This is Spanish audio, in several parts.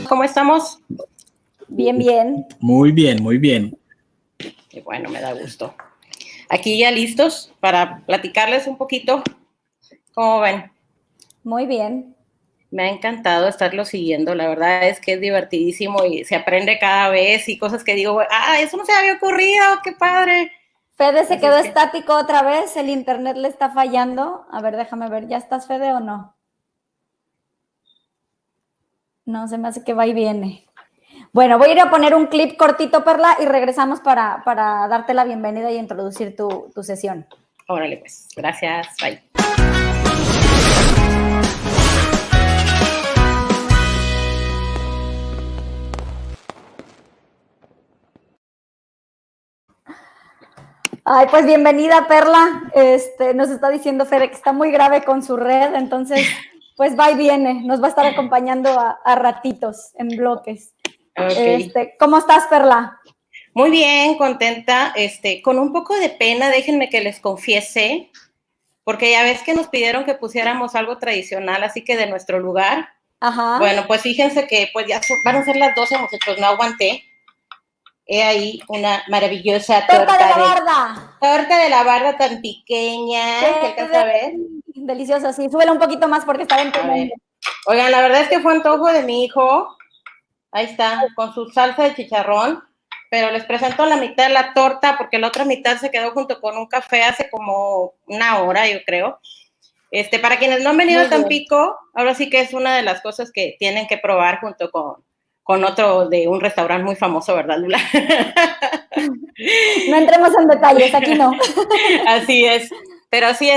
¿Cómo estamos? Bien, bien. Muy bien, muy bien. Qué bueno, me da gusto. Aquí ya listos para platicarles un poquito. ¿Cómo ven? Muy bien. Me ha encantado estarlo siguiendo. La verdad es que es divertidísimo y se aprende cada vez y cosas que digo, eso no se había ocurrido, qué padre. Fede se quedó estático otra vez, el internet le está fallando. A ver, déjame ver, ¿ya estás, Fede, o no? No, se me hace que va y viene. Bueno, voy a ir a poner un clip cortito, Perla, y regresamos para darte la bienvenida y introducir tu sesión. Órale, pues. Gracias. Bye. Ay, pues bienvenida, Perla. Nos está diciendo Fede que está muy grave con su red, entonces, pues va y viene. Nos va a estar acompañando a ratitos, en bloques. Okay. ¿Cómo estás, Perla? Muy bien, contenta. Con un poco de pena, déjenme que les confiese, porque ya ves que nos pidieron que pusiéramos algo tradicional, así que de nuestro lugar. Ajá. Bueno, pues fíjense que pues ya van a ser las 12, muchachos, no aguanté. He ahí una maravillosa torta de la barda. Torta de la barda tan pequeña. ¿Se alcanza a ver? Delicioso, sí. Súbela un poquito más porque está ventilando. Oigan, la verdad es que fue antojo de mi hijo. Ahí está, con su salsa de chicharrón. Pero les presento la mitad de la torta porque la otra mitad se quedó junto con un café hace como una hora, yo creo. Para quienes no han venido a Tampico, ahora sí que es una de las cosas que tienen que probar junto con otro de un restaurante muy famoso, ¿verdad, Lula? No entremos en detalles, aquí no. Así es. Pero sí,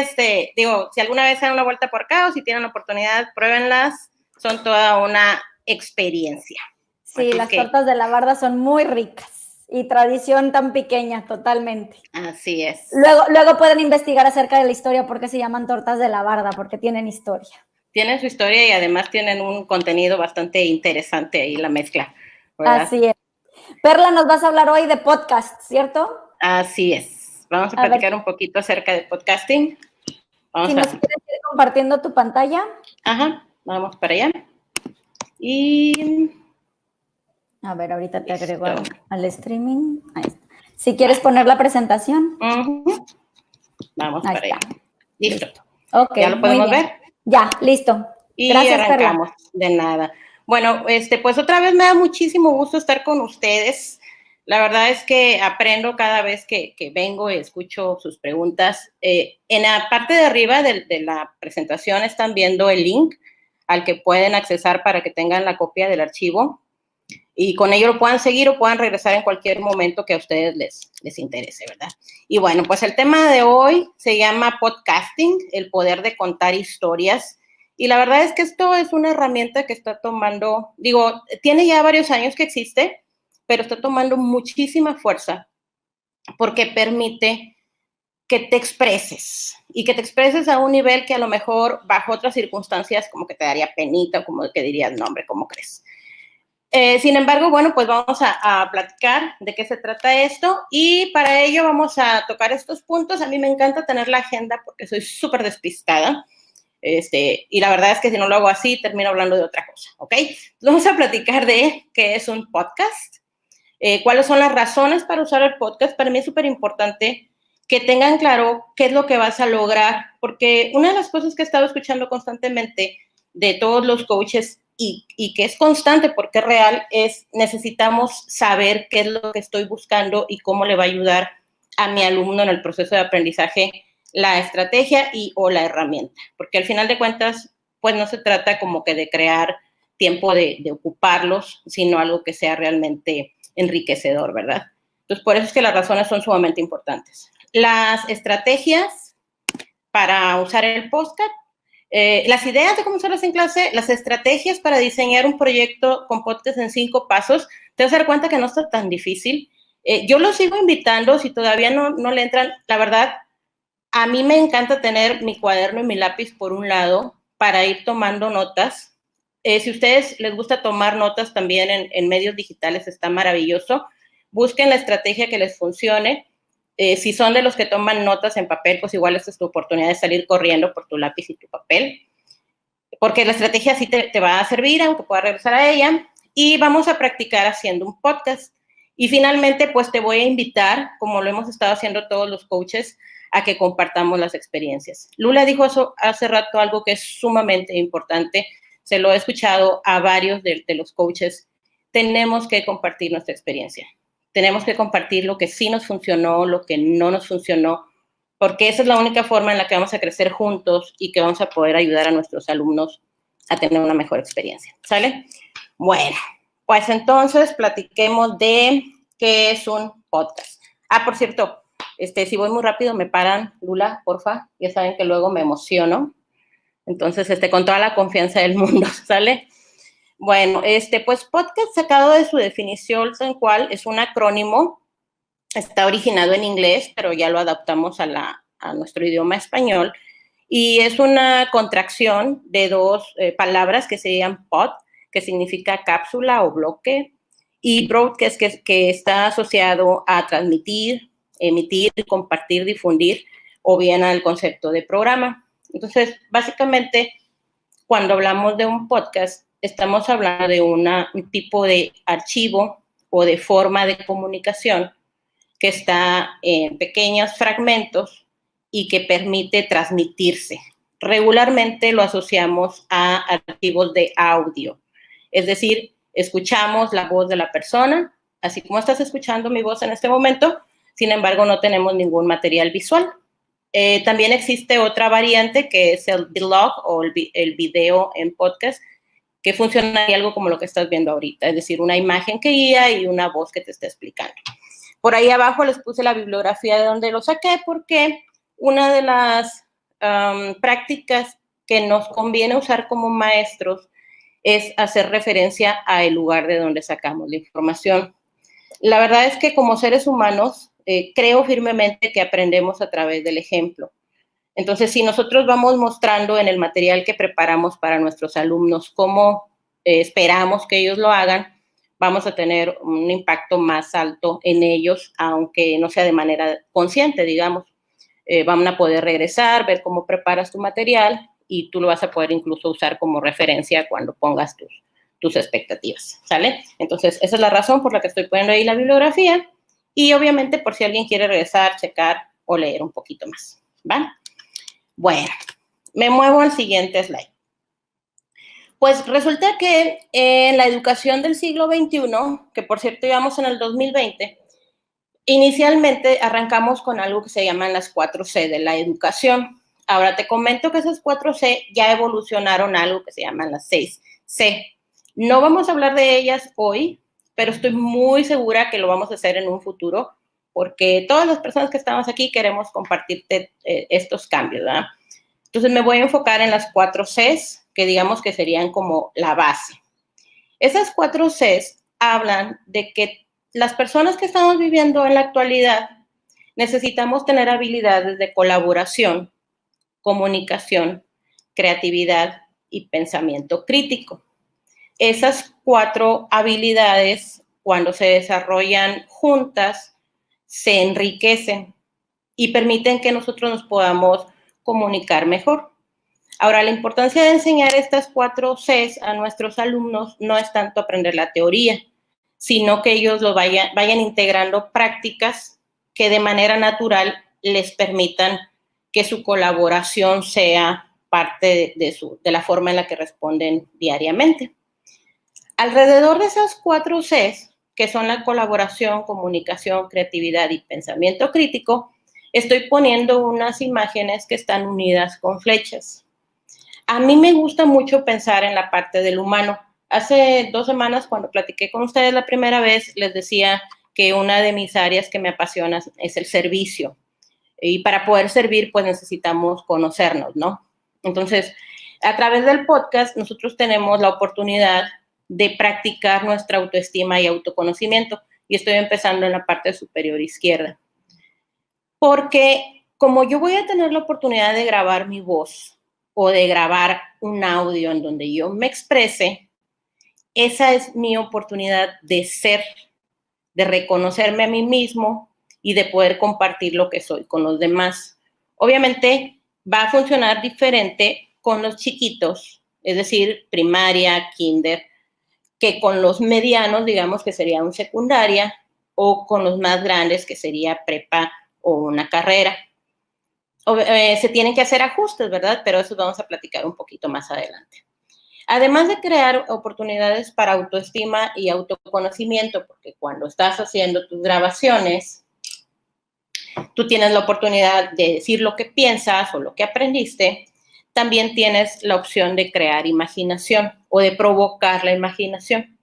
digo, si alguna vez dan una vuelta por acá o si tienen la oportunidad, pruébenlas. Son toda una experiencia. Sí, las tortas de la barda son muy ricas y tradición tan pequeña, totalmente. Así es. Luego pueden investigar acerca de la historia, por qué se llaman tortas de la barda, porque tienen historia. Tienen su historia y además tienen un contenido bastante interesante ahí, la mezcla, ¿verdad? Así es. Perla, nos vas a hablar hoy de podcast, ¿cierto? Así es. Vamos a platicar un poquito acerca de podcasting. Nos quieres ir compartiendo tu pantalla. Ajá, vamos para allá. Y... A ver, ahorita te agrego al streaming. Ahí está. Si quieres poner la presentación. Vamos para allá. Listo. Okay, ¿Ya lo podemos ver? Ya, listo. Y gracias, arrancamos. Perla. De nada. Bueno, pues otra vez me da muchísimo gusto estar con ustedes. La verdad es que aprendo cada vez que vengo y escucho sus preguntas. En la parte de arriba de la presentación están viendo el link al que pueden accesar para que tengan la copia del archivo y con ello lo puedan seguir o puedan regresar en cualquier momento que a ustedes les interese, ¿verdad? Y bueno, pues el tema de hoy se llama podcasting, el poder de contar historias. Y la verdad es que esto es una herramienta que está tomando, digo, tiene ya varios años que existe, pero está tomando muchísima fuerza porque permite que te expreses y que te expreses a un nivel que a lo mejor bajo otras circunstancias como que te daría penita, como que dirías, no, hombre, ¿cómo crees? Sin embargo, bueno, pues vamos a platicar de qué se trata esto y para ello vamos a tocar estos puntos. A mí me encanta tener la agenda porque soy súper despistada. Y la verdad es que si no lo hago así, termino hablando de otra cosa, ¿ok? Vamos a platicar de qué es un podcast, cuáles son las razones para usar el podcast. Para mí es súper importante que tengan claro qué es lo que vas a lograr, porque una de las cosas que he estado escuchando constantemente de todos los coaches y que es constante porque es real, es necesitamos saber qué es lo que estoy buscando y cómo le va a ayudar a mi alumno en el proceso de aprendizaje la estrategia o la herramienta, porque al final de cuentas, pues no se trata como que de crear tiempo de ocuparlos, sino algo que sea realmente enriquecedor, ¿verdad? Entonces, por eso es que las razones son sumamente importantes. Las estrategias para usar el podcast, las ideas de cómo usarlas en clase, las estrategias para diseñar un proyecto con podcast en 5 pasos, te vas a dar cuenta que no está tan difícil. Yo los sigo invitando, si todavía no le entran, la verdad, a mí me encanta tener mi cuaderno y mi lápiz por un lado para ir tomando notas. Si a ustedes les gusta tomar notas también en medios digitales, está maravilloso. Busquen la estrategia que les funcione. Si son de los que toman notas en papel, pues igual esta es tu oportunidad de salir corriendo por tu lápiz y tu papel, porque la estrategia sí te va a servir, aunque puedas regresar a ella. y vamos a practicar haciendo un podcast. Y finalmente, pues te voy a invitar, como lo hemos estado haciendo todos los coaches, a que compartamos las experiencias. Lula dijo eso hace rato, algo que es sumamente importante. Se lo he escuchado a varios de los coaches. Tenemos que compartir nuestra experiencia. Tenemos que compartir lo que sí nos funcionó, lo que no nos funcionó, porque esa es la única forma en la que vamos a crecer juntos y que vamos a poder ayudar a nuestros alumnos a tener una mejor experiencia. ¿Sale? Bueno, pues entonces platiquemos de qué es un podcast. Por cierto, si voy muy rápido me paran, Lula, porfa. Ya saben que luego me emociono. Entonces, con toda la confianza del mundo, ¿sale? Bueno, pues podcast, sacado de su definición tal cual, es un acrónimo. Está originado en inglés, pero ya lo adaptamos a nuestro idioma español. Y es una contracción de dos palabras que se llaman pod, que significa cápsula o bloque, y broadcast, que está asociado a transmitir, emitir, compartir, difundir, o bien al concepto de programa. Entonces, básicamente, cuando hablamos de un podcast, estamos hablando de un tipo de archivo o de forma de comunicación que está en pequeños fragmentos y que permite transmitirse. Regularmente lo asociamos a archivos de audio, es decir, escuchamos la voz de la persona, así como estás escuchando mi voz en este momento, sin embargo no tenemos ningún material visual. También existe otra variante que es el vlog o el video en podcast, que funcionaría algo como lo que estás viendo ahorita, es decir, una imagen que guía y una voz que te está explicando. Por ahí abajo les puse la bibliografía de donde lo saqué, porque una de las prácticas que nos conviene usar como maestros es hacer referencia al lugar de donde sacamos la información. La verdad es que como seres humanos creo firmemente que aprendemos a través del ejemplo. Entonces, si nosotros vamos mostrando en el material que preparamos para nuestros alumnos cómo esperamos que ellos lo hagan, vamos a tener un impacto más alto en ellos, aunque no sea de manera consciente, digamos. Van a poder regresar, ver cómo preparas tu material y tú lo vas a poder incluso usar como referencia cuando pongas tus expectativas, ¿sale? Entonces, esa es la razón por la que estoy poniendo ahí la bibliografía y obviamente por si alguien quiere regresar, checar o leer un poquito más, ¿va? Bueno, me muevo al siguiente slide. Pues resulta que en la educación del siglo XXI, que por cierto íbamos en el 2020, inicialmente arrancamos con algo que se llaman las 4C de la educación. Ahora te comento que esas 4C ya evolucionaron a algo que se llaman las 6C. No vamos a hablar de ellas hoy, pero estoy muy segura que lo vamos a hacer en un futuro, porque todas las personas que estamos aquí queremos compartirte estos cambios, ¿verdad? Entonces me voy a enfocar en las 4Cs, que digamos que serían como la base. Esas 4Cs hablan de que las personas que estamos viviendo en la actualidad necesitamos tener habilidades de colaboración, comunicación, creatividad y pensamiento crítico. Esas 4 habilidades, cuando se desarrollan juntas, se enriquecen y permiten que nosotros nos podamos comunicar mejor. Ahora, la importancia de enseñar estas 4Cs a nuestros alumnos no es tanto aprender la teoría, sino que ellos lo vayan integrando prácticas que de manera natural les permitan que su colaboración sea parte de la forma en la que responden diariamente. Alrededor de esas 4Cs, que son la colaboración, comunicación, creatividad y pensamiento crítico, estoy poniendo unas imágenes que están unidas con flechas. A mí me gusta mucho pensar en la parte del humano. Hace 2 semanas, cuando platiqué con ustedes la primera vez, les decía que una de mis áreas que me apasiona es el servicio. Y para poder servir, pues necesitamos conocernos, ¿no? Entonces, a través del podcast, nosotros tenemos la oportunidad de practicar nuestra autoestima y autoconocimiento. Y estoy empezando en la parte superior izquierda. Porque como yo voy a tener la oportunidad de grabar mi voz o de grabar un audio en donde yo me exprese, esa es mi oportunidad de ser, de reconocerme a mí mismo y de poder compartir lo que soy con los demás. Obviamente va a funcionar diferente con los chiquitos, es decir, primaria, kinder, que con los medianos, digamos que sería un secundaria, o con los más grandes, que sería prepa o una carrera. Se tienen que hacer ajustes, ¿verdad? Pero eso vamos a platicar un poquito más adelante. Además de crear oportunidades para autoestima y autoconocimiento, porque cuando estás haciendo tus grabaciones, tú tienes la oportunidad de decir lo que piensas o lo que aprendiste, también tienes la opción de crear imaginación o de provocar la imaginación.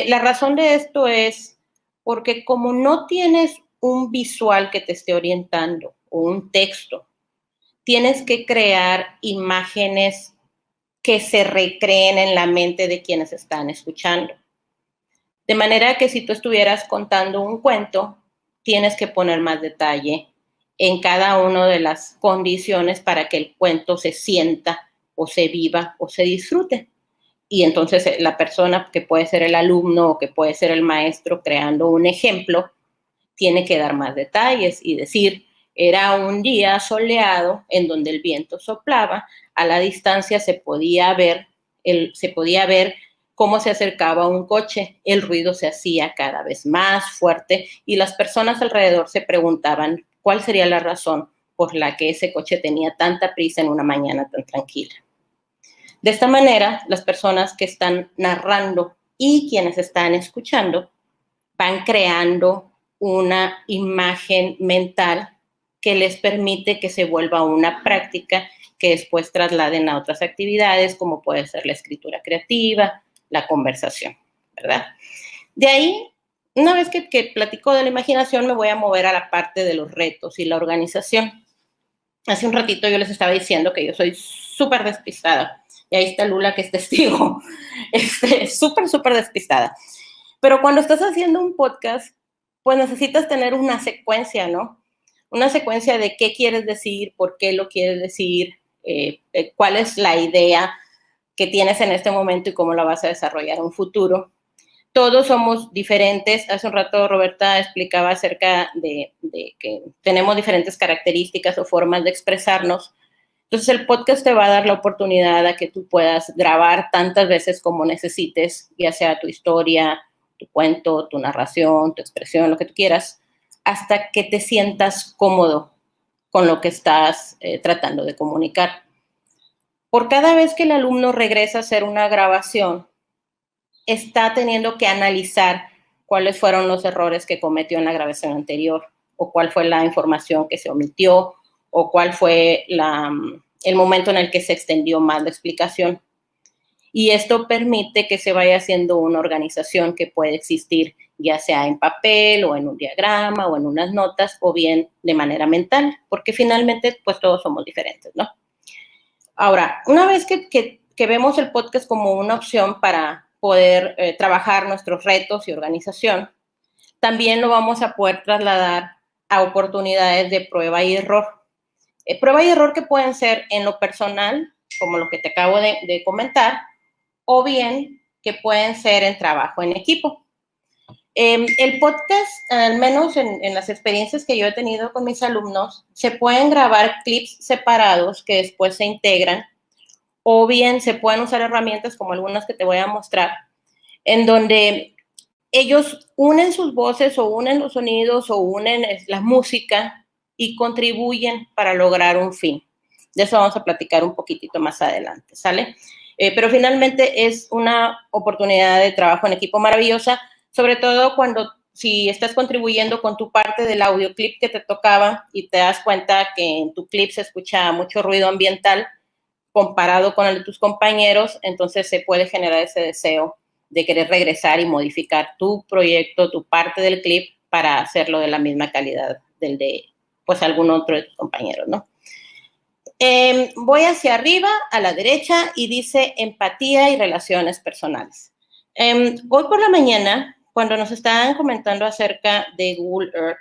La razón de esto es porque como no tienes un visual que te esté orientando o un texto, tienes que crear imágenes que se recreen en la mente de quienes están escuchando. De manera que si tú estuvieras contando un cuento, tienes que poner más detalle en cada una de las condiciones para que el cuento se sienta o se viva o se disfrute. Y entonces la persona, que puede ser el alumno o que puede ser el maestro creando un ejemplo, tiene que dar más detalles y decir, era un día soleado en donde el viento soplaba, a la distancia se podía ver cómo se acercaba un coche, el ruido se hacía cada vez más fuerte y las personas alrededor se preguntaban cuál sería la razón por la que ese coche tenía tanta prisa en una mañana tan tranquila. De esta manera, las personas que están narrando y quienes están escuchando van creando una imagen mental que les permite que se vuelva una práctica que después trasladen a otras actividades, como puede ser la escritura creativa, la conversación, ¿verdad? De ahí, una vez que platico de la imaginación, me voy a mover a la parte de los retos y la organización. Hace un ratito yo les estaba diciendo que yo soy súper despistada. Y ahí está Lula, que es testigo. Súper despistada. Pero cuando estás haciendo un podcast, pues necesitas tener una secuencia, ¿no? Una secuencia de qué quieres decir, por qué lo quieres decir, cuál es la idea que tienes en este momento y cómo la vas a desarrollar en un futuro. Todos somos diferentes. Hace un rato Roberta explicaba acerca de que tenemos diferentes características o formas de expresarnos. Entonces el podcast te va a dar la oportunidad a que tú puedas grabar tantas veces como necesites, ya sea tu historia, tu cuento, tu narración, tu expresión, lo que tú quieras, hasta que te sientas cómodo con lo que estás tratando de comunicar. Por cada vez que el alumno regresa a hacer una grabación, está teniendo que analizar cuáles fueron los errores que cometió en la grabación anterior, o cuál fue la información que se omitió, o cuál fue el momento en el que se extendió más la explicación. Y esto permite que se vaya haciendo una organización que puede existir ya sea en papel o en un diagrama o en unas notas o bien de manera mental, porque finalmente pues todos somos diferentes, ¿no? Ahora, una vez que vemos el podcast como una opción para poder trabajar nuestros retos y organización, también lo vamos a poder trasladar a oportunidades de prueba y error. Prueba y error que pueden ser en lo personal, como lo que te acabo de comentar, o bien que pueden ser en trabajo en equipo. El podcast, al menos en las experiencias que yo he tenido con mis alumnos, se pueden grabar clips separados que después se integran, o bien se pueden usar herramientas como algunas que te voy a mostrar, en donde ellos unen sus voces o unen los sonidos o unen la música y contribuyen para lograr un fin. De eso vamos a platicar un poquitito más adelante, ¿sale? Pero finalmente es una oportunidad de trabajo en equipo maravillosa, sobre todo cuando si estás contribuyendo con tu parte del audioclip que te tocaba y te das cuenta que en tu clip se escucha mucho ruido ambiental comparado con el de tus compañeros, entonces se puede generar ese deseo de querer regresar y modificar tu proyecto, tu parte del clip para hacerlo de la misma calidad del de pues algún otro de tus compañeros, ¿no? Voy hacia arriba, a la derecha, y dice empatía y relaciones personales. Hoy por la mañana, cuando nos estaban comentando acerca de Google Earth,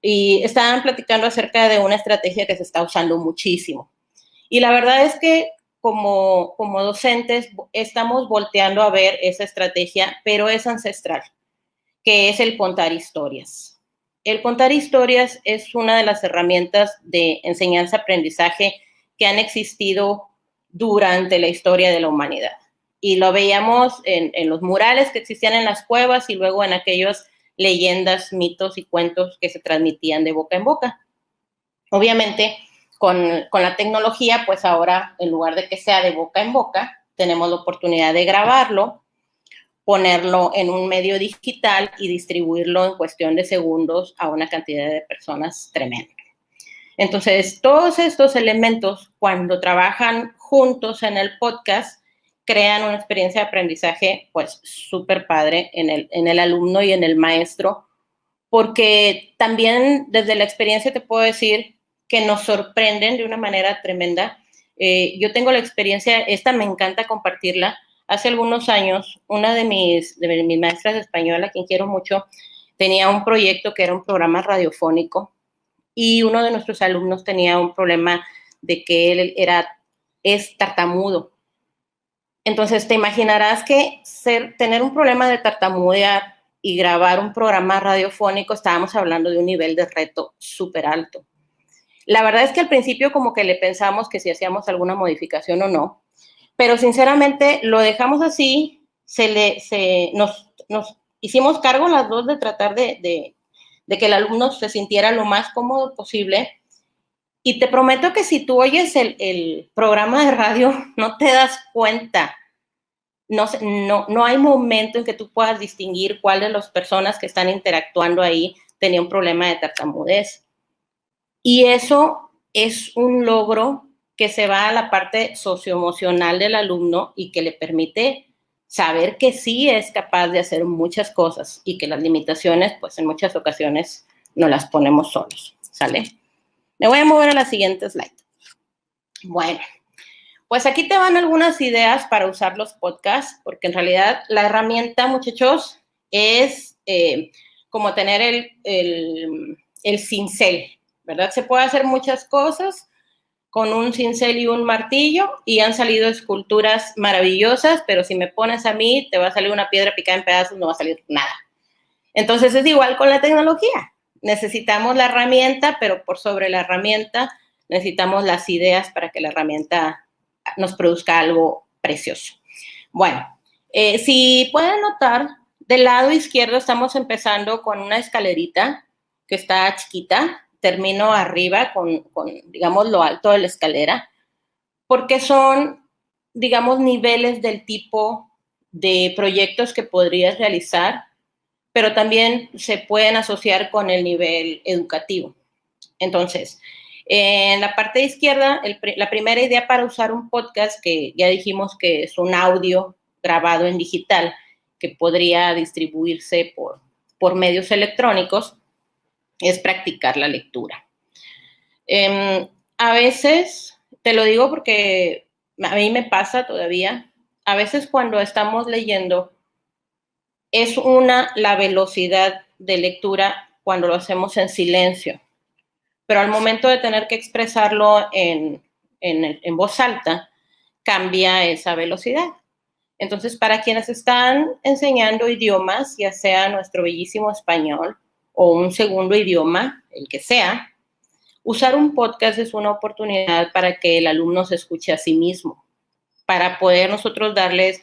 y estaban platicando acerca de una estrategia que se está usando muchísimo. Y la verdad es que como docentes estamos volteando a ver esa estrategia, pero es ancestral, que es el contar historias. El contar historias es una de las herramientas de enseñanza-aprendizaje que han existido durante la historia de la humanidad. y lo veíamos en los murales que existían en las cuevas y luego en aquellas leyendas, mitos y cuentos que se transmitían de boca en boca. Obviamente, con la tecnología, pues ahora, en lugar de que sea de boca en boca, tenemos la oportunidad de grabarlo, ponerlo en un medio digital y distribuirlo en cuestión de segundos a una cantidad de personas tremenda. Entonces, todos estos elementos, cuando trabajan juntos en el podcast, crean una experiencia de aprendizaje, pues, súper padre en el alumno y en el maestro, porque también desde la experiencia te puedo decir que nos sorprenden de una manera tremenda. Yo tengo la experiencia, esta me encanta compartirla. Hace algunos años, una de mis maestras de español, a quien quiero mucho, tenía un proyecto que era un programa radiofónico y uno de nuestros alumnos tenía un problema de que él es tartamudo. Entonces, te imaginarás que tener un problema de tartamudear y grabar un programa radiofónico, estábamos hablando de un nivel de reto súper alto. La verdad es que al principio como que le pensamos que si hacíamos alguna modificación o no, pero sinceramente lo dejamos así, nos hicimos cargo las dos de tratar de que el alumno se sintiera lo más cómodo posible. Y te prometo que si tú oyes el programa de radio, no te das cuenta. No hay momento en que tú puedas distinguir cuál de las personas que están interactuando ahí tenía un problema de tartamudez. Y eso es un logro que se va a la parte socioemocional del alumno y que le permite saber que sí es capaz de hacer muchas cosas y que las limitaciones, pues en muchas ocasiones no las ponemos solos, ¿sale? Me voy a mover a la siguiente slide. Bueno, pues aquí te van algunas ideas para usar los podcasts, porque en realidad la herramienta, muchachos, es como tener el cincel, ¿verdad? Se puede hacer muchas cosas con un cincel y un martillo y han salido esculturas maravillosas, pero si me pones a mí, te va a salir una piedra picada en pedazos, no va a salir nada. Entonces es igual con la tecnología. Necesitamos la herramienta, pero por sobre la herramienta necesitamos las ideas para que la herramienta nos produzca algo precioso. Bueno, si pueden notar, del lado izquierdo estamos empezando con una escalerita que está chiquita, termino arriba con, digamos, lo alto de la escalera, porque son, digamos, niveles del tipo de proyectos que podrías realizar, pero también se pueden asociar con el nivel educativo. Entonces, en la parte izquierda, la primera idea para usar un podcast, que ya dijimos que es un audio grabado en digital, que podría distribuirse por medios electrónicos, es practicar la lectura. A veces, te lo digo porque a mí me pasa todavía, a veces cuando estamos leyendo, es la velocidad de lectura cuando lo hacemos en silencio, pero al momento de tener que expresarlo en voz alta, cambia esa velocidad. Entonces, para quienes están enseñando idiomas, ya sea nuestro bellísimo español o un segundo idioma, el que sea, usar un podcast es una oportunidad para que el alumno se escuche a sí mismo, para poder nosotros darles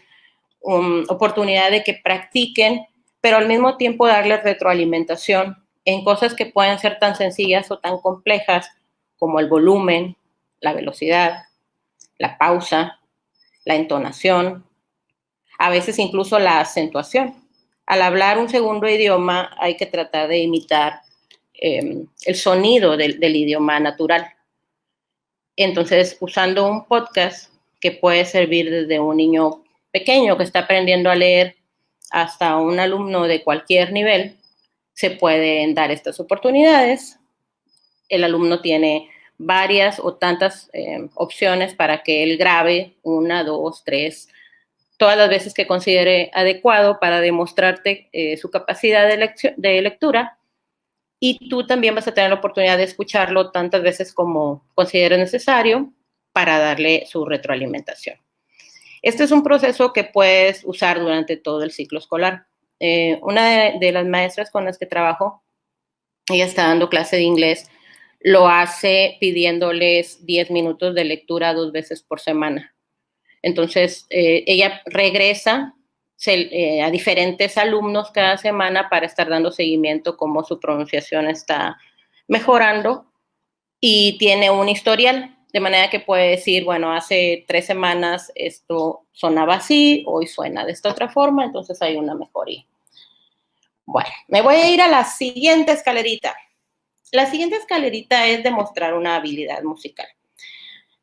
oportunidad de que practiquen, pero al mismo tiempo darles retroalimentación en cosas que pueden ser tan sencillas o tan complejas como el volumen, la velocidad, la pausa, la entonación, a veces incluso la acentuación. Al hablar un segundo idioma hay que tratar de imitar el sonido del idioma natural. Entonces, usando un podcast que puede servir desde un niño pequeño que está aprendiendo a leer hasta un alumno de cualquier nivel, se pueden dar estas oportunidades. El alumno tiene varias o tantas opciones para que él grabe 1, 2, 3, todas las veces que considere adecuado para demostrarte su capacidad de lectura. Y tú también vas a tener la oportunidad de escucharlo tantas veces como consideres necesario para darle su retroalimentación. Este es un proceso que puedes usar durante todo el ciclo escolar. Una de las maestras con las que trabajo, ella está dando clase de inglés, lo hace pidiéndoles 10 minutos de lectura 2 veces por semana. Entonces, ella regresa a diferentes alumnos cada semana para estar dando seguimiento cómo su pronunciación está mejorando, y tiene un historial, de manera que puede decir, bueno, hace 3 semanas esto sonaba así, hoy suena de esta otra forma, entonces hay una mejoría. Bueno, me voy a ir a la siguiente escalerita. La siguiente escalerita es demostrar una habilidad musical.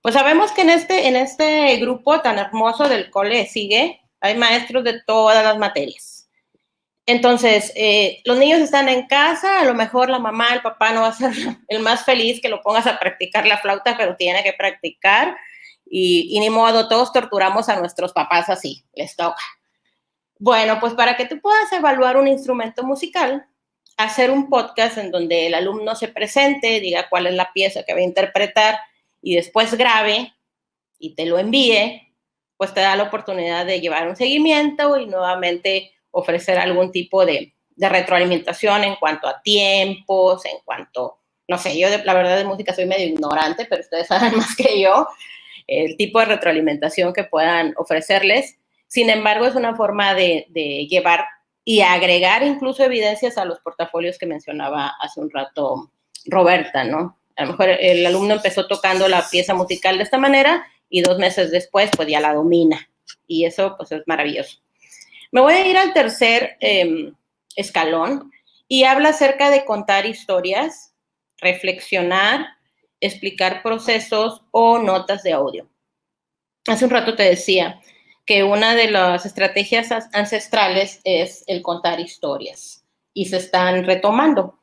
Pues sabemos que en este grupo tan hermoso del cole sigue, hay maestros de todas las materias. Entonces, los niños están en casa, a lo mejor la mamá, el papá no va a ser el más feliz que lo pongas a practicar la flauta, pero tiene que practicar, y ni modo, todos torturamos a nuestros papás así, les toca. Bueno, pues para que tú puedas evaluar un instrumento musical, hacer un podcast en donde el alumno se presente, diga cuál es la pieza que va a interpretar y después grabe y te lo envíe, pues te da la oportunidad de llevar un seguimiento y nuevamente ofrecer algún tipo de retroalimentación en cuanto a tiempos, en cuanto, no sé, yo la verdad de música soy medio ignorante, pero ustedes saben más que yo el tipo de retroalimentación que puedan ofrecerles. Sin embargo, es una forma de llevar y agregar incluso evidencias a los portafolios que mencionaba hace un rato Roberta, ¿no? A lo mejor el alumno empezó tocando la pieza musical de esta manera y 2 meses después, pues ya la domina. Y eso, pues, es maravilloso. Me voy a ir al tercer escalón y habla acerca de contar historias, reflexionar, explicar procesos o notas de audio. Hace un rato te decía que una de las estrategias ancestrales es el contar historias y se están retomando.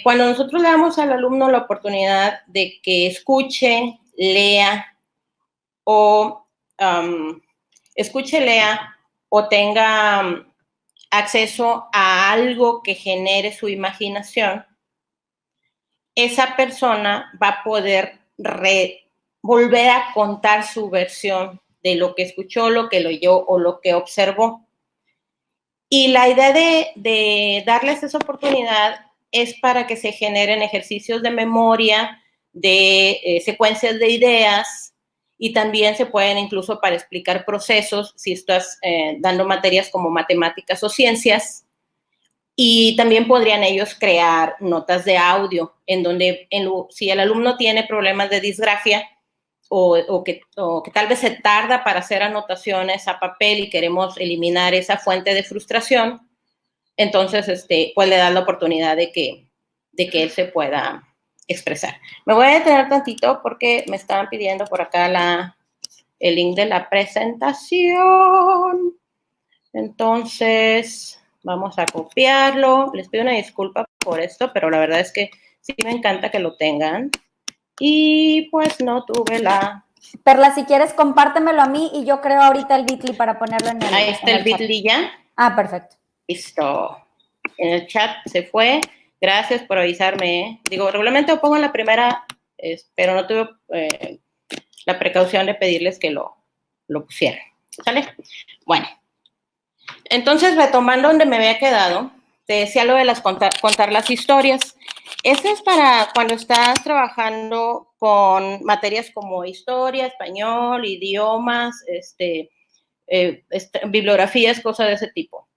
Cuando nosotros le damos al alumno la oportunidad de que escuche, lea o lea o tenga acceso a algo que genere su imaginación, esa persona va a poder volver a contar su versión de lo que escuchó, lo que leyó o lo que observó. Y la idea de darles esa oportunidad es para que se generen ejercicios de memoria, de secuencias de ideas, y también se pueden incluso para explicar procesos, si estás dando materias como matemáticas o ciencias. Y también podrían ellos crear notas de audio, en donde si el alumno tiene problemas de disgrafia o que tal vez se tarda para hacer anotaciones a papel y queremos eliminar esa fuente de frustración, entonces pues le da la oportunidad de que él se pueda expresar. Me voy a detener tantito porque me estaban pidiendo por acá el link de la presentación. Entonces, vamos a copiarlo. Les pido una disculpa por esto, pero la verdad es que sí me encanta que lo tengan. Y pues no tuve la... Perla, si quieres, compártemelo a mí y yo creo ahorita el Bitly para ponerlo en el... Ahí está el Bitly ya. Ah, perfecto. Listo. En el chat se fue. Gracias por avisarme. Digo, regularmente lo pongo en la primera, pero no tuve la precaución de pedirles que lo pusieran. ¿Sale? Bueno. Entonces, retomando donde me había quedado, te decía lo de contar las historias. Eso es para cuando estás trabajando con materias como historia, español, idiomas, bibliografías, cosas de ese tipo.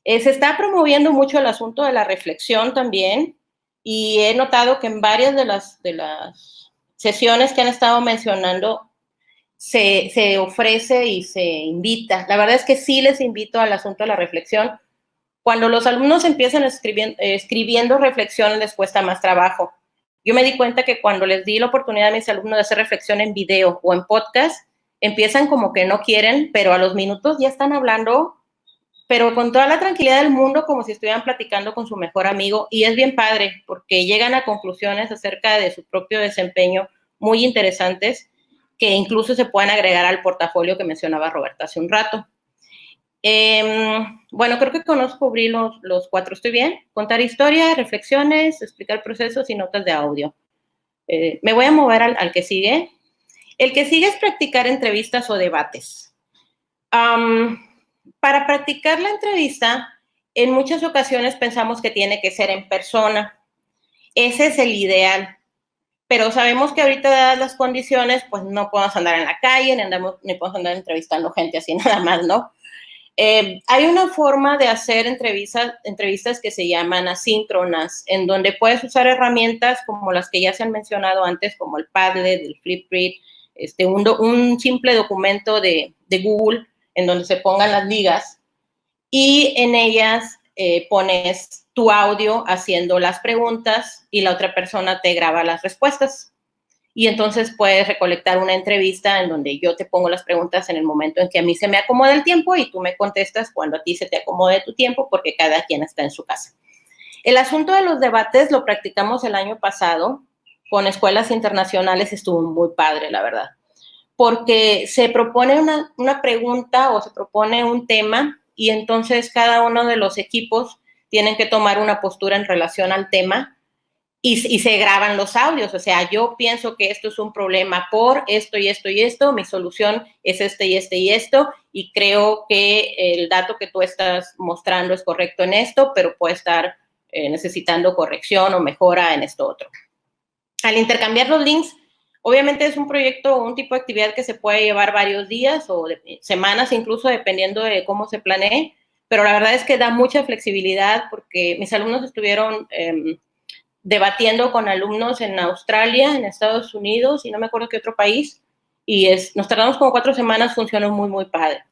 Se está promoviendo mucho el asunto de la reflexión también, y he notado que en varias de las sesiones que han estado mencionando se ofrece y se invita. La verdad es que sí les invito al asunto de la reflexión. Cuando los alumnos empiezan escribiendo reflexiones, les cuesta más trabajo. Yo me di cuenta que cuando les di la oportunidad a mis alumnos de hacer reflexión en video o en podcast, empiezan como que no quieren, pero a los minutos ya están hablando, pero con toda la tranquilidad del mundo, como si estuvieran platicando con su mejor amigo. Y es bien padre, porque llegan a conclusiones acerca de su propio desempeño muy interesantes, que incluso se pueden agregar al portafolio que mencionaba Roberta hace un rato. Bueno, creo que cubrí los 4. ¿Estoy bien? Contar historias, reflexiones, explicar procesos y notas de audio. Me voy a mover al que sigue. El que sigue es practicar entrevistas o debates. Para practicar la entrevista, en muchas ocasiones pensamos que tiene que ser en persona. Ese es el ideal. pero sabemos que ahorita, dadas las condiciones, pues no podemos andar en la calle, ni podemos andar entrevistando gente así nada más, ¿no? Hay una forma de hacer entrevistas que se llaman asíncronas, en donde puedes usar herramientas como las que ya se han mencionado antes, como el Padlet, el Flipgrid, un simple documento de Google en donde se pongan las ligas y en ellas pones tu audio haciendo las preguntas y la otra persona te graba las respuestas. Y entonces puedes recolectar una entrevista en donde yo te pongo las preguntas en el momento en que a mí se me acomoda el tiempo y tú me contestas cuando a ti se te acomode tu tiempo, porque cada quien está en su casa. El asunto de los debates lo practicamos el año pasado con escuelas internacionales, estuvo muy padre, la verdad, porque se propone una pregunta o se propone un tema y entonces cada uno de los equipos tienen que tomar una postura en relación al tema. Y se graban los audios, o sea, yo pienso que esto es un problema por esto y esto y esto, mi solución es este y este y esto, y creo que el dato que tú estás mostrando es correcto en esto, pero puede estar necesitando corrección o mejora en esto otro. Al intercambiar los links, obviamente es un proyecto o un tipo de actividad que se puede llevar varios días o semanas, incluso dependiendo de cómo se planee, pero la verdad es que da mucha flexibilidad porque mis alumnos estuvieron debatiendo con alumnos en Australia, en Estados Unidos y no me acuerdo qué otro país, y nos tardamos como 4 semanas, funcionó muy, muy padre.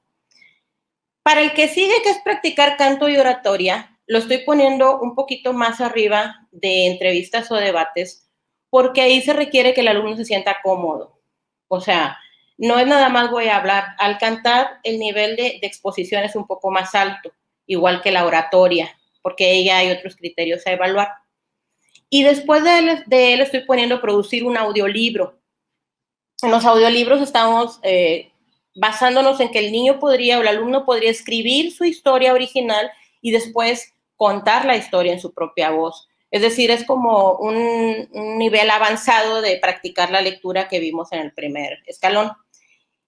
Para el que sigue, que es practicar canto y oratoria, lo estoy poniendo un poquito más arriba de entrevistas o debates, porque ahí se requiere que el alumno se sienta cómodo. O sea, no es nada más voy a hablar. Al cantar, el nivel de exposición es un poco más alto, igual que la oratoria, porque ahí hay otros criterios a evaluar. Y después de él estoy poniendo producir un audiolibro. En los audiolibros estamos basándonos en que el niño podría o el alumno podría escribir su historia original y después contar la historia en su propia voz. Es decir, es como un nivel avanzado de practicar la lectura que vimos en el primer escalón.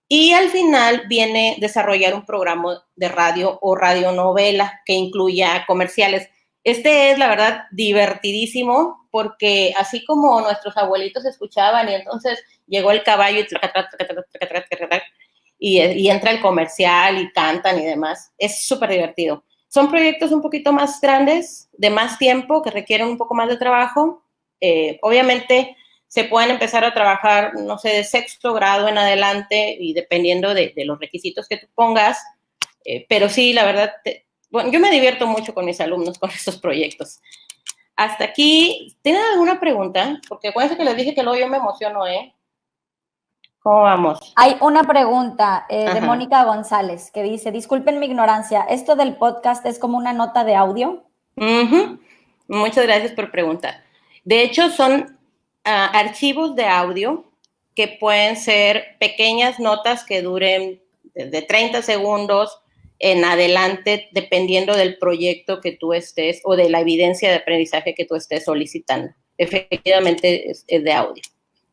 Y al final viene desarrollar un programa de radio o radionovela que incluya comerciales. Este es, la verdad, divertidísimo porque así como nuestros abuelitos escuchaban y entonces llegó el caballo y entra el comercial y cantan y demás, es súper divertido. Son proyectos un poquito más grandes, de más tiempo, que requieren un poco más de trabajo. Obviamente se pueden empezar a trabajar, no sé, de 6º grado en adelante y dependiendo de los requisitos que tú pongas. Pero sí, la verdad, bueno, yo me divierto mucho con mis alumnos con estos proyectos. Hasta aquí, ¿tienen alguna pregunta? Porque acuérdense que les dije que luego yo me emociono, ¿eh? ¿Cómo vamos? Hay una pregunta de Mónica González que dice, disculpen mi ignorancia, ¿esto del podcast es como una nota de audio? Muchas gracias por preguntar. De hecho, son archivos de audio que pueden ser pequeñas notas que duren de 30 segundos en adelante, dependiendo del proyecto que tú estés o de la evidencia de aprendizaje que tú estés solicitando. Efectivamente, es de audio.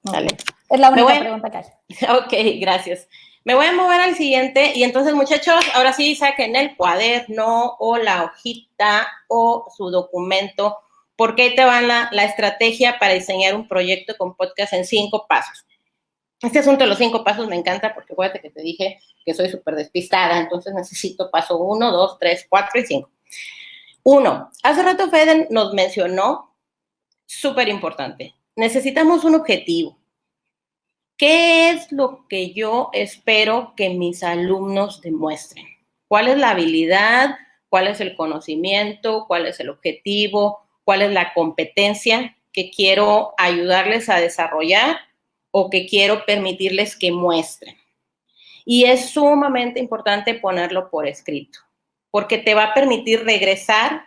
¿Vale? Es la única pregunta que hay. Ok, gracias. Me voy a mover al siguiente y entonces, muchachos, ahora sí saquen el cuaderno o la hojita o su documento, porque ahí te va la estrategia para diseñar un proyecto con podcast en 5 pasos. Este asunto de los 5 pasos me encanta porque acuérdate que te dije que soy súper despistada, entonces necesito paso 1, 2, 3, 4 y 5. 1, hace rato Fede nos mencionó, súper importante, necesitamos un objetivo. ¿Qué es lo que yo espero que mis alumnos demuestren? ¿Cuál es la habilidad? ¿Cuál es el conocimiento? ¿Cuál es el objetivo? ¿Cuál es la competencia que quiero ayudarles a desarrollar o que quiero permitirles que muestren? Y es sumamente importante ponerlo por escrito, porque te va a permitir regresar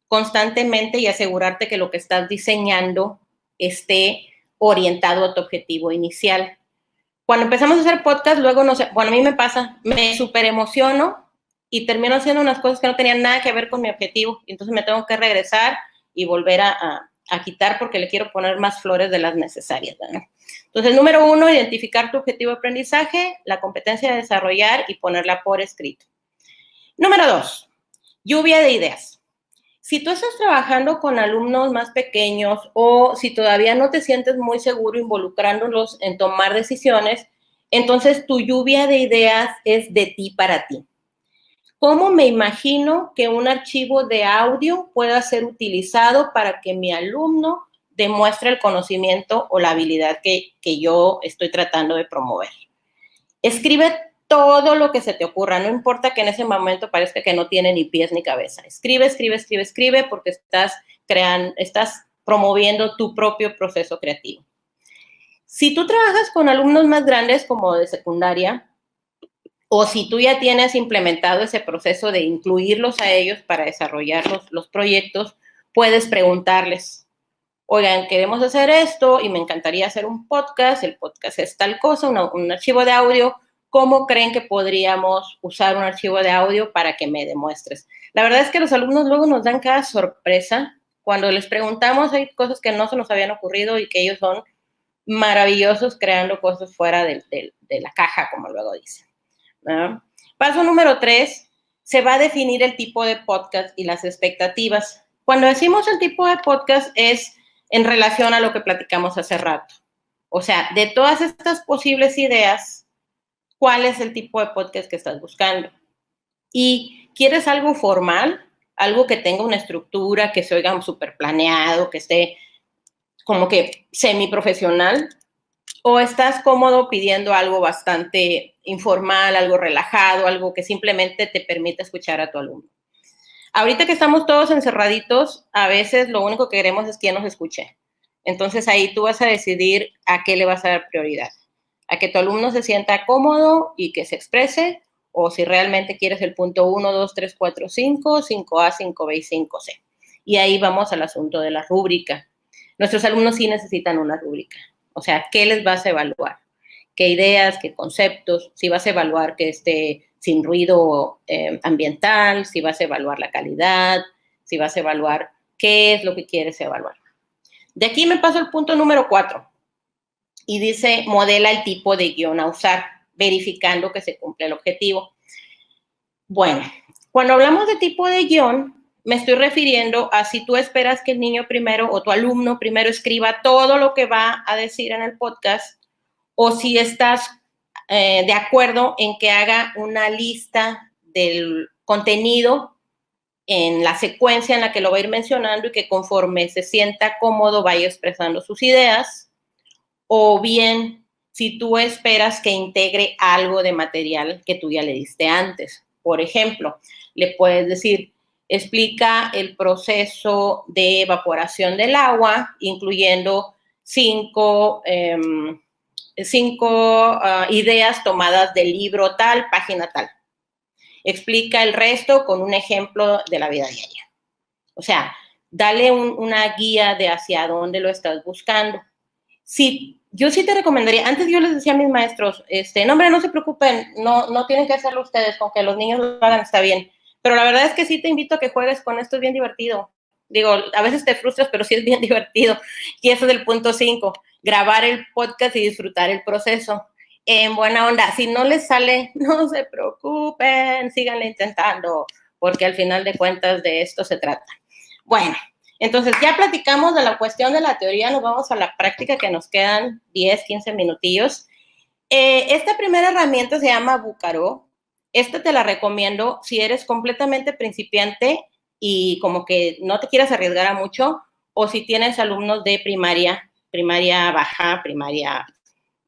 constantemente y asegurarte que lo que estás diseñando esté orientado a tu objetivo inicial. Cuando empezamos a hacer podcast, luego, no sé, bueno, a mí me pasa, me súper emociono y termino haciendo unas cosas que no tenían nada que ver con mi objetivo. Y entonces me tengo que regresar y volver a quitar porque le quiero poner más flores de las necesarias, ¿verdad? Entonces, número 1, identificar tu objetivo de aprendizaje, la competencia de desarrollar y ponerla por escrito. Número 2, lluvia de ideas. Si tú estás trabajando con alumnos más pequeños o si todavía no te sientes muy seguro involucrándolos en tomar decisiones, entonces tu lluvia de ideas es de ti para ti. ¿Cómo me imagino que un archivo de audio pueda ser utilizado para que mi alumno demuestre el conocimiento o la habilidad que yo estoy tratando de promover? Escribe todo lo que se te ocurra, no importa que en ese momento parezca que no tiene ni pies ni cabeza. Escribe, escribe, escribe, escribe porque estás promoviendo tu propio proceso creativo. Si tú trabajas con alumnos más grandes como de secundaria, o si tú ya tienes implementado ese proceso de incluirlos a ellos para desarrollar los proyectos, puedes preguntarles, oigan, queremos hacer esto y me encantaría hacer un podcast, el podcast es tal cosa, un archivo de audio, ¿cómo creen que podríamos usar un archivo de audio para que me demuestres? La verdad es que los alumnos luego nos dan cada sorpresa. Cuando les preguntamos, hay cosas que no se nos habían ocurrido y que ellos son maravillosos creando cosas fuera de la caja, como luego dicen, ¿no? Paso número 3, se va a definir el tipo de podcast y las expectativas. Cuando decimos el tipo de podcast es en relación a lo que platicamos hace rato. O sea, de todas estas posibles ideas, ¿cuál es el tipo de podcast que estás buscando? ¿Y quieres algo formal? Algo que tenga una estructura, que se oiga súper planeado, que esté como que semiprofesional, o estás cómodo pidiendo algo bastante informal, algo relajado, algo que simplemente te permita escuchar a tu alumno. Ahorita que estamos todos encerraditos, a veces lo único que queremos es que nos escuche. Entonces ahí tú vas a decidir a qué le vas a dar prioridad. A que tu alumno se sienta cómodo y que se exprese, o si realmente quieres el punto 1, 2, 3, 4, 5, 5A, 5B y 5C. Y ahí vamos al asunto de la rúbrica. Nuestros alumnos sí necesitan una rúbrica. O sea, ¿qué les vas a evaluar? ¿Qué ideas, qué conceptos? Si vas a evaluar que esté sin ruido ambiental, si vas a evaluar la calidad, si vas a evaluar qué es lo que quieres evaluar. De aquí me paso al punto número 4 y dice, modela el tipo de guión a usar, verificando que se cumple el objetivo. Bueno, cuando hablamos de tipo de guión, me estoy refiriendo a si tú esperas que el niño primero o tu alumno primero escriba todo lo que va a decir en el podcast, o si estás de acuerdo en que haga una lista del contenido en la secuencia en la que lo va a ir mencionando y que conforme se sienta cómodo vaya expresando sus ideas, o bien si tú esperas que integre algo de material que tú ya le diste antes. Por ejemplo, le puedes decir, explica el proceso de evaporación del agua, incluyendo cinco ideas tomadas del libro tal, página tal. Explica el resto con un ejemplo de la vida diaria. O sea, dale una guía de hacia dónde lo estás buscando. Sí, yo sí te recomendaría, antes yo les decía a mis maestros, no, hombre, no se preocupen, no tienen que hacerlo ustedes, con que los niños lo hagan está bien. Pero la verdad es que sí te invito a que juegues con esto, es bien divertido. Digo, a veces te frustras, pero sí es bien divertido. Y ese es el punto 5, grabar el podcast y disfrutar el proceso. En buena onda, si no les sale, no se preocupen, síganle intentando, porque al final de cuentas de esto se trata. Bueno, entonces ya platicamos de la cuestión de la teoría, nos vamos a la práctica que nos quedan 10, 15 minutillos. Esta primera herramienta se llama Bucaró. Esta te la recomiendo si eres completamente principiante y como que no te quieras arriesgar a mucho, o si tienes alumnos de primaria baja, primaria,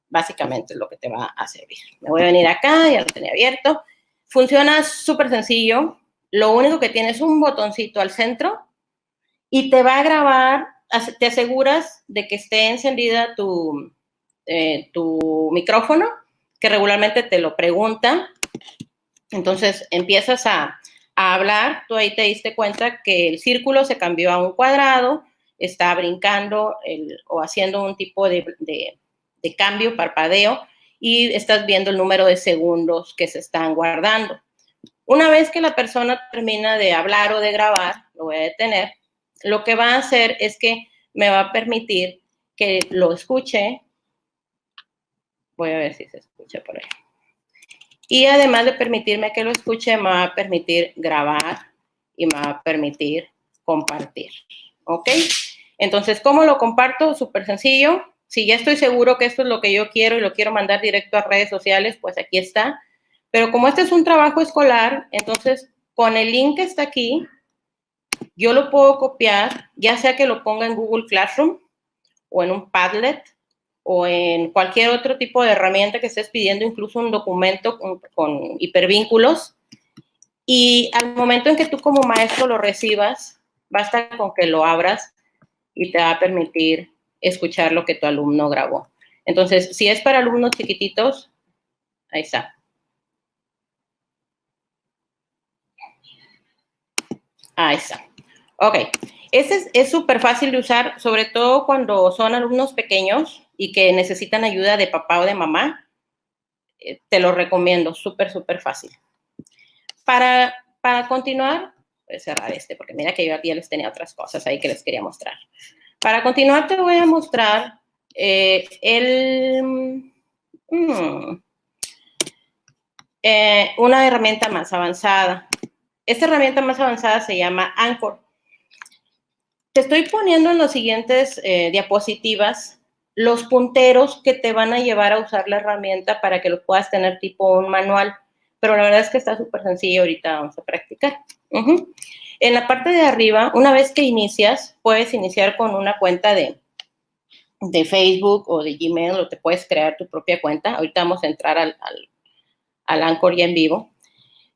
básicamente es lo que te va a servir. Me voy a venir acá, ya lo tenía abierto. Funciona súper sencillo. Lo único que tiene es un botoncito al centro y te va a grabar, te aseguras de que esté encendida tu micrófono, que regularmente te lo pregunta. Entonces empiezas a hablar, tú ahí te diste cuenta que el círculo se cambió a un cuadrado, está brincando o haciendo un tipo de cambio, parpadeo, y estás viendo el número de segundos que se están guardando. Una vez que la persona termina de hablar o de grabar, lo voy a detener, lo que va a hacer es que me va a permitir que lo escuche. Voy a ver si se escucha por ahí. Y además de permitirme que lo escuche, me va a permitir grabar y me va a permitir compartir, ¿ok? Entonces, ¿cómo lo comparto? Súper sencillo. Si ya estoy seguro que esto es lo que yo quiero y lo quiero mandar directo a redes sociales, pues aquí está. Pero como este es un trabajo escolar, entonces con el link que está aquí, yo lo puedo copiar, ya sea que lo ponga en Google Classroom o en un Padlet o en cualquier otro tipo de herramienta que estés pidiendo, incluso un documento con hipervínculos. Y al momento en que tú como maestro lo recibas, basta con que lo abras y te va a permitir escuchar lo que tu alumno grabó. Entonces, si es para alumnos chiquititos, ahí está. Ahí está. Ok. Este es súper fácil de usar, sobre todo cuando son alumnos pequeños y que necesitan ayuda de papá o de mamá. Te lo recomiendo, súper, súper fácil. Para continuar, voy a cerrar porque mira que yo aquí ya les tenía otras cosas ahí que les quería mostrar. Para continuar te voy a mostrar una herramienta más avanzada. Esta herramienta más avanzada se llama Anchor. Te estoy poniendo en las siguientes diapositivas los punteros que te van a llevar a usar la herramienta para que lo puedas tener tipo un manual. Pero la verdad es que está súper sencillo, ahorita vamos a practicar. En la parte de arriba, una vez que inicias, puedes iniciar con una cuenta de Facebook o de Gmail, o te puedes crear tu propia cuenta. Ahorita vamos a entrar al Anchor ya en vivo.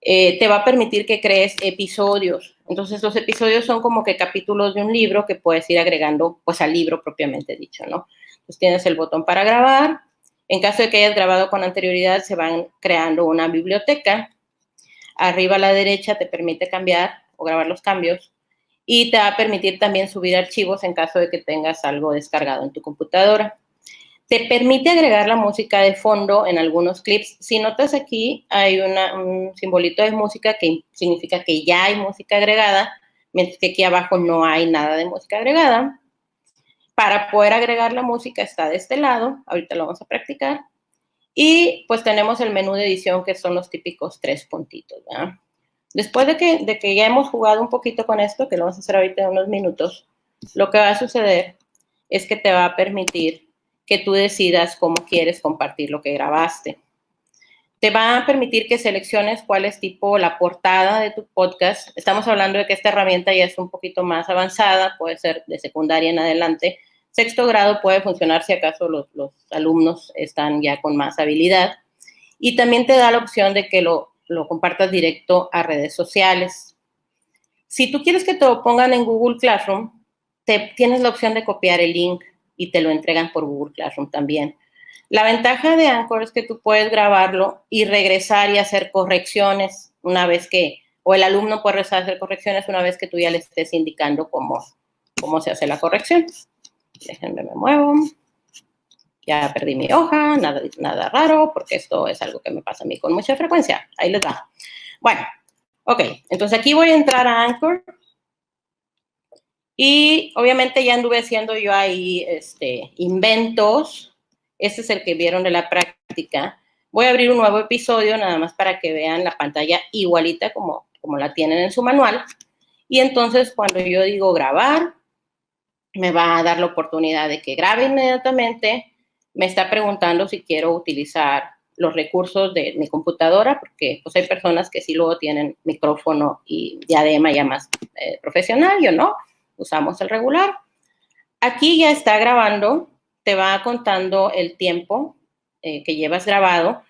Te va a permitir que crees episodios. Entonces, los episodios son como que capítulos de un libro que puedes ir agregando, pues, al libro propiamente dicho, ¿no? Entonces, tienes el botón para grabar. En caso de que hayas grabado con anterioridad, se van creando una biblioteca. Arriba a la derecha te permite cambiar o grabar los cambios y te va a permitir también subir archivos en caso de que tengas algo descargado en tu computadora. Te permite agregar la música de fondo en algunos clips. Si notas aquí, hay un simbolito de música que significa que ya hay música agregada, mientras que aquí abajo no hay nada de música agregada. Para poder agregar la música está de este lado. Ahorita lo vamos a practicar. Y pues tenemos el menú de edición, que son los típicos 3 puntitos, ¿verdad? Después de que ya hemos jugado un poquito con esto, que lo vamos a hacer ahorita en unos minutos, lo que va a suceder es que te va a permitir que tú decidas cómo quieres compartir lo que grabaste. Te va a permitir que selecciones cuál es tipo la portada de tu podcast. Estamos hablando de que esta herramienta ya es un poquito más avanzada, puede ser de secundaria en adelante. Sexto grado puede funcionar si acaso los alumnos están ya con más habilidad. Y también te da la opción de que lo compartas directo a redes sociales. Si tú quieres que te lo pongan en Google Classroom, tienes la opción de copiar el link y te lo entregan por Google Classroom también. La ventaja de Anchor es que tú puedes grabarlo y regresar y hacer correcciones una vez que, o el alumno puede regresar a hacer correcciones una vez que tú ya le estés indicando cómo se hace la corrección. Déjenme, me muevo. Ya perdí mi hoja, nada raro, porque esto es algo que me pasa a mí con mucha frecuencia. Ahí les va. Bueno, ok, entonces aquí voy a entrar a Anchor. Y obviamente ya anduve haciendo yo ahí inventos. Este es el que vieron de la práctica. Voy a abrir un nuevo episodio nada más para que vean la pantalla igualita como la tienen en su manual. Y entonces cuando yo digo grabar, me va a dar la oportunidad de que grabe inmediatamente. Me está preguntando si quiero utilizar los recursos de mi computadora, porque pues hay personas que sí luego tienen micrófono y diadema ya más profesional, yo no. Usamos el regular. Aquí ya está grabando, te va contando el tiempo que llevas grabado.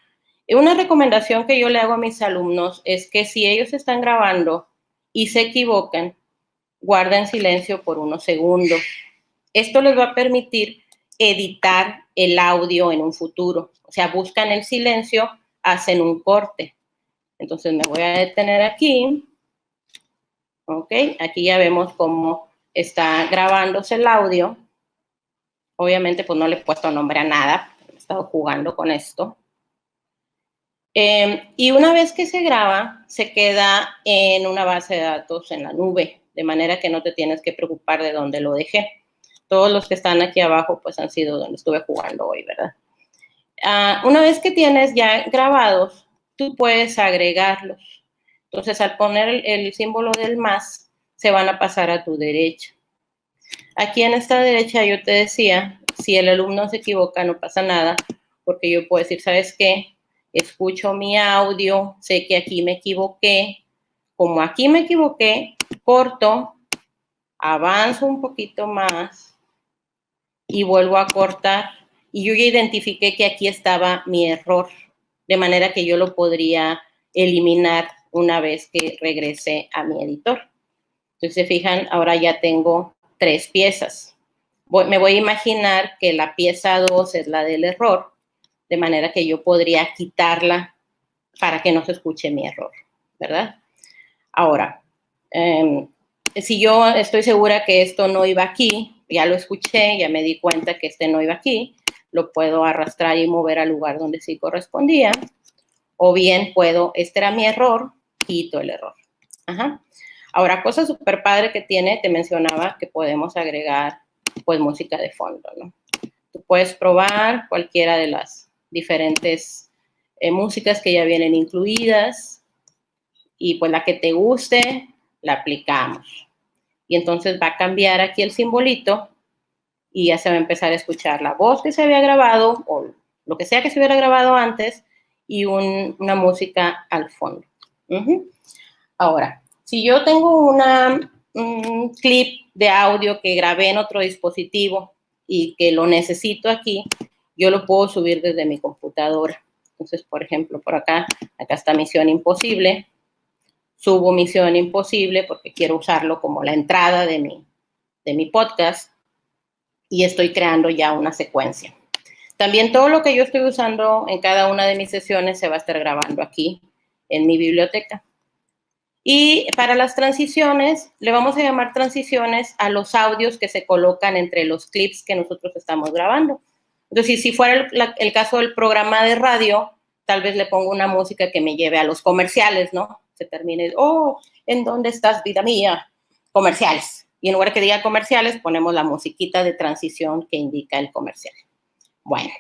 Una recomendación que yo le hago a mis alumnos es que si ellos están grabando y se equivocan, guarden silencio por unos segundos. Esto les va a permitir editar el audio en un futuro. O sea, buscan el silencio, hacen un corte. Entonces me voy a detener aquí. Ok, aquí ya vemos cómo está grabándose el audio. Obviamente, pues no le he puesto nombre a nada. He estado jugando con esto. Y una vez que se graba, se queda en una base de datos en la nube, de manera que no te tienes que preocupar de dónde lo dejé. Todos los que están aquí abajo, pues han sido donde estuve jugando hoy, ¿verdad? Una vez que tienes ya grabados, tú puedes agregarlos. Entonces, al poner el símbolo del más, se van a pasar a tu derecha. Aquí en esta derecha yo te decía, si el alumno se equivoca no pasa nada, porque yo puedo decir, ¿sabes qué? Escucho mi audio, sé que aquí me equivoqué. Como aquí me equivoqué, corto, avanzo un poquito más y vuelvo a cortar. Y yo ya identifiqué que aquí estaba mi error, de manera que yo lo podría eliminar una vez que regrese a mi editor. Entonces, se fijan, ahora ya tengo 3 piezas. Me voy a imaginar que la pieza 2 es la del error, de manera que yo podría quitarla para que no se escuche mi error, ¿verdad? Ahora, si yo estoy segura que esto no iba aquí, ya lo escuché, ya me di cuenta que este no iba aquí, lo puedo arrastrar y mover al lugar donde sí correspondía, o bien puedo, este era mi error, quito el error. Ajá. Ahora, cosa súper padre que tiene, te mencionaba que podemos agregar, pues, música de fondo, ¿no? Tú puedes probar cualquiera de las diferentes músicas que ya vienen incluidas y, pues, la que te guste, la aplicamos. Y entonces va a cambiar aquí el simbolito y ya se va a empezar a escuchar la voz que se había grabado o lo que sea que se hubiera grabado antes y una música al fondo. Ahora, si yo tengo un clip de audio que grabé en otro dispositivo y que lo necesito aquí, yo lo puedo subir desde mi computadora. Entonces, por ejemplo, por acá está Misión Imposible. Subo Misión Imposible porque quiero usarlo como la entrada de mi podcast y estoy creando ya una secuencia. También todo lo que yo estoy usando en cada una de mis sesiones se va a estar grabando aquí en mi biblioteca. Y para las transiciones, le vamos a llamar transiciones a los audios que se colocan entre los clips que nosotros estamos grabando. Entonces, si fuera el caso del programa de radio, tal vez le pongo una música que me lleve a los comerciales, ¿no? Se termine, ¿en dónde estás, vida mía? Comerciales. Y en lugar que diga comerciales, ponemos la musiquita de transición que indica el comercial. Bueno,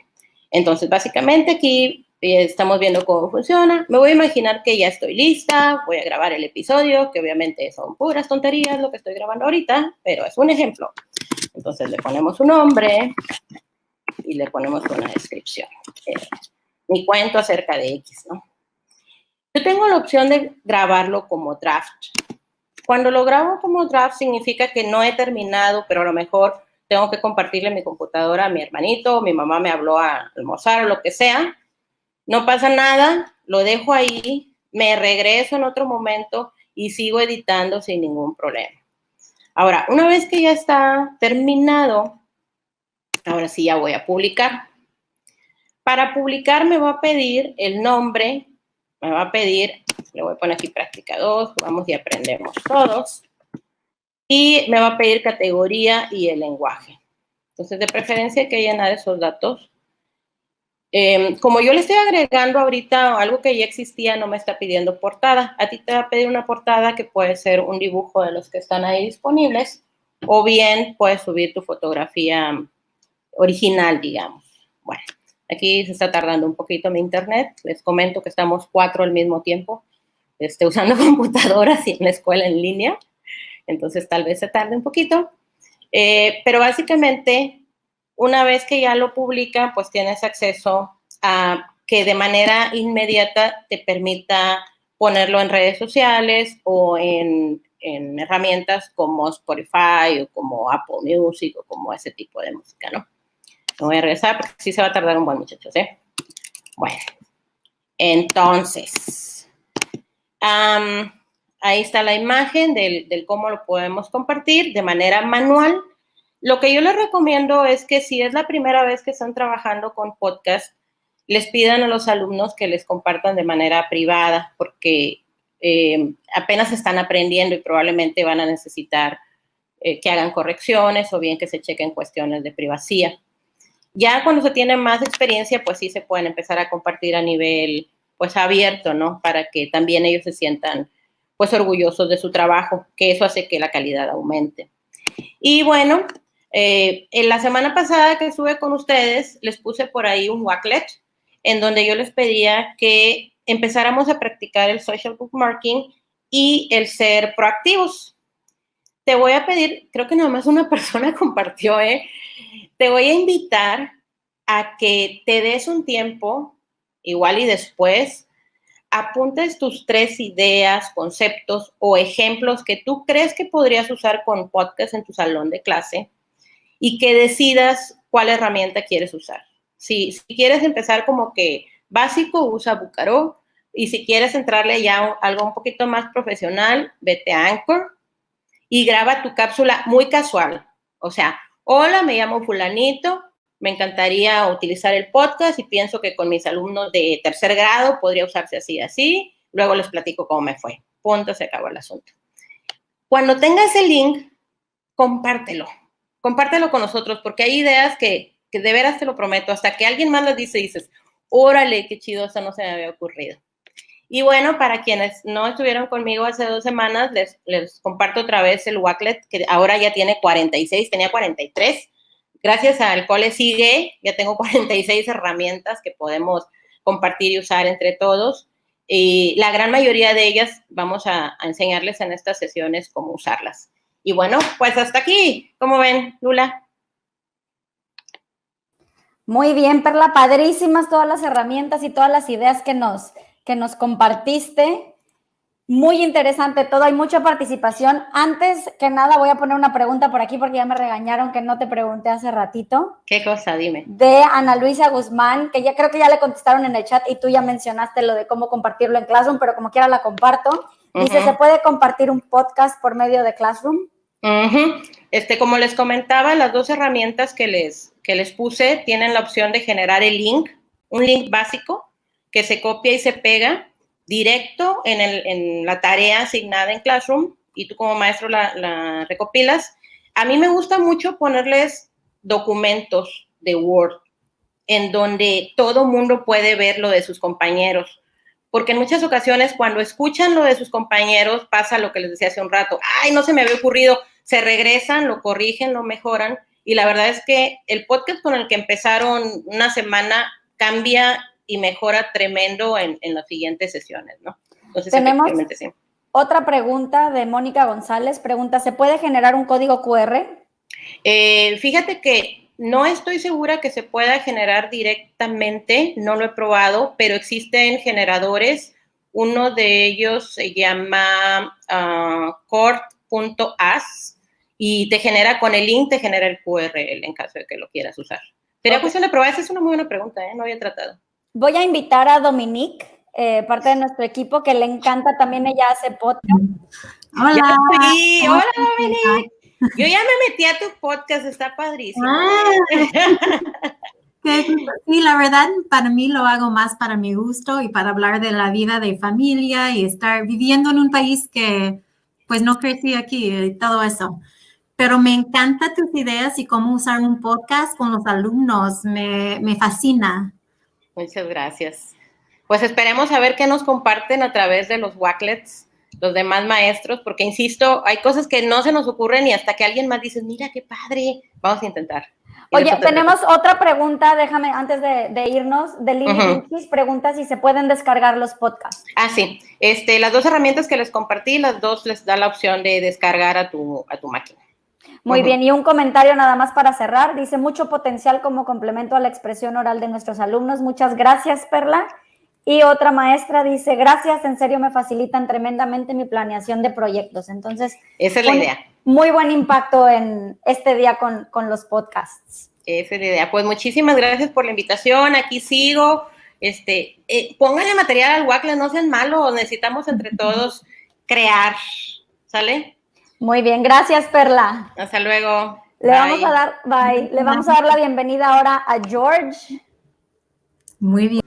entonces básicamente aquí estamos viendo cómo funciona. Me voy a imaginar que ya estoy lista, voy a grabar el episodio, que obviamente son puras tonterías lo que estoy grabando ahorita, pero es un ejemplo. Entonces le ponemos un nombre y le ponemos una descripción. Mi cuento acerca de X, ¿no? Yo tengo la opción de grabarlo como draft. Cuando lo grabo como draft significa que no he terminado, pero a lo mejor tengo que compartirle mi computadora a mi hermanito, mi mamá me habló a almorzar o lo que sea. No pasa nada, lo dejo ahí, me regreso en otro momento y sigo editando sin ningún problema. Ahora, una vez que ya está terminado, ahora sí ya voy a publicar. Para publicar me va a pedir el nombre, me va a pedir, le voy a poner aquí práctica 2, vamos y aprendemos todos. Y me va a pedir categoría y el lenguaje. Entonces, de preferencia hay que llenar esos datos. Como yo le estoy agregando ahorita algo que ya existía, no me está pidiendo portada. A ti te va a pedir una portada que puede ser un dibujo de los que están ahí disponibles, o bien puedes subir tu fotografía original, digamos. Bueno, aquí se está tardando un poquito mi internet. Les comento que estamos 4 al mismo tiempo, usando computadoras y en la escuela en línea. Entonces, tal vez se tarde un poquito. Pero básicamente, una vez que ya lo publica, pues tienes acceso a que de manera inmediata te permita ponerlo en redes sociales o en herramientas como Spotify o como Apple Music o como ese tipo de música, ¿no? Me voy a regresar porque sí se va a tardar un buen, muchachos, ¿eh? Bueno, entonces, ahí está la imagen del cómo lo podemos compartir de manera manual. Lo que yo les recomiendo es que si es la primera vez que están trabajando con podcast, les pidan a los alumnos que les compartan de manera privada, porque apenas están aprendiendo y probablemente van a necesitar que hagan correcciones o bien que se chequen cuestiones de privacidad. Ya cuando se tiene más experiencia, pues sí se pueden empezar a compartir a nivel, pues, abierto, ¿no? Para que también ellos se sientan, pues, orgullosos de su trabajo, que eso hace que la calidad aumente. Y bueno, en la semana pasada que estuve con ustedes, les puse por ahí un Wacklet en donde yo les pedía que empezáramos a practicar el social bookmarking y el ser proactivos. te voy a pedir, creo que nada más una persona compartió, te voy a invitar a que te des un tiempo, igual y después, apuntes tus 3 ideas, conceptos o ejemplos que tú crees que podrías usar con podcast en tu salón de clase y que decidas cuál herramienta quieres usar. Si quieres empezar como que básico, usa Bucaró, y si quieres entrarle ya a algo un poquito más profesional, vete a Anchor y graba tu cápsula muy casual. O sea, hola, me llamo fulanito, me encantaría utilizar el podcast y pienso que con mis alumnos de tercer grado podría usarse así, así. Luego les platico cómo me fue. Punto, se acabó el asunto. Cuando tengas el link, compártelo. Compártelo con nosotros, porque hay ideas que de veras te lo prometo, hasta que alguien más las dice y dices, órale, qué chido, eso no se me había ocurrido. Y bueno, para quienes no estuvieron conmigo hace 2 semanas, les comparto otra vez el Wakelet, que ahora ya tiene 46, tenía 43. Gracias al Cole Sigue, ya tengo 46 herramientas que podemos compartir y usar entre todos. Y la gran mayoría de ellas vamos a enseñarles en estas sesiones cómo usarlas. Y bueno, pues hasta aquí. ¿Cómo ven, Lula? Muy bien, Perla, padrísimas todas las herramientas y todas las ideas que nos compartiste. Muy interesante todo, hay mucha participación. Antes que nada voy a poner una pregunta por aquí porque ya me regañaron que no te pregunté hace ratito. ¿Qué cosa? Dime. De Ana Luisa Guzmán, que ya creo que ya le contestaron en el chat y tú ya mencionaste lo de cómo compartirlo en Classroom, pero como quiera la comparto. Dice, ¿se puede compartir un podcast por medio de Classroom? Como les comentaba, las 2 herramientas que les puse tienen la opción de generar el link, un link básico que se copia y se pega directo en la tarea asignada en Classroom y tú como maestro la recopilas. A mí me gusta mucho ponerles documentos de Word en donde todo mundo puede ver lo de sus compañeros, porque en muchas ocasiones cuando escuchan lo de sus compañeros pasa lo que les decía hace un rato, ay, no se me había ocurrido, se regresan, lo corrigen, lo mejoran, y la verdad es que el podcast con el que empezaron una semana cambia y mejora tremendo en las siguientes sesiones, ¿no? Entonces, tenemos sí. Otra pregunta de Mónica González, pregunta, ¿se puede generar un código QR? Fíjate que no estoy segura que se pueda generar directamente, no lo he probado, pero existen generadores. Uno de ellos se llama Cord.as y te genera con el link, te genera el QRL en caso de que lo quieras usar. Sería cuestión de probar, esa es una muy buena pregunta, no había tratado. Voy a invitar a Dominique, parte de nuestro equipo, que le encanta, también ella hace podcast. Hola. Sí, hola Dominique. Yo ya me metí a tu podcast, está padrísimo. Sí, la verdad, para mí lo hago más para mi gusto y para hablar de la vida de familia y estar viviendo en un país que pues no crecí aquí y todo eso. Pero me encantan tus ideas y cómo usar un podcast con los alumnos, me fascina. Muchas gracias. Pues esperemos a ver qué nos comparten a través de los Wakelets los demás maestros, porque insisto, hay cosas que no se nos ocurren y hasta que alguien más dice, mira qué padre, vamos a intentar. Oye, tenemos otra pregunta, déjame, antes de irnos, de Lili Vilchis, pregunta si se pueden descargar los podcasts. Ah, sí. Las 2 herramientas que les compartí, las 2 les da la opción de descargar a tu máquina. Muy bien, y un comentario nada más para cerrar, dice, mucho potencial como complemento a la expresión oral de nuestros alumnos. Muchas gracias, Perla. Y otra maestra dice, gracias, en serio me facilitan tremendamente mi planeación de proyectos. Entonces, esa es la idea. Muy buen impacto en este día con los podcasts. Esa es la idea. Pues muchísimas gracias por la invitación, aquí sigo. Pónganle material al Wakelet, no sean malos, necesitamos entre todos crear, ¿sale? Muy bien, gracias, Perla. Hasta luego. Le vamos a dar la bienvenida ahora a George. Muy bien.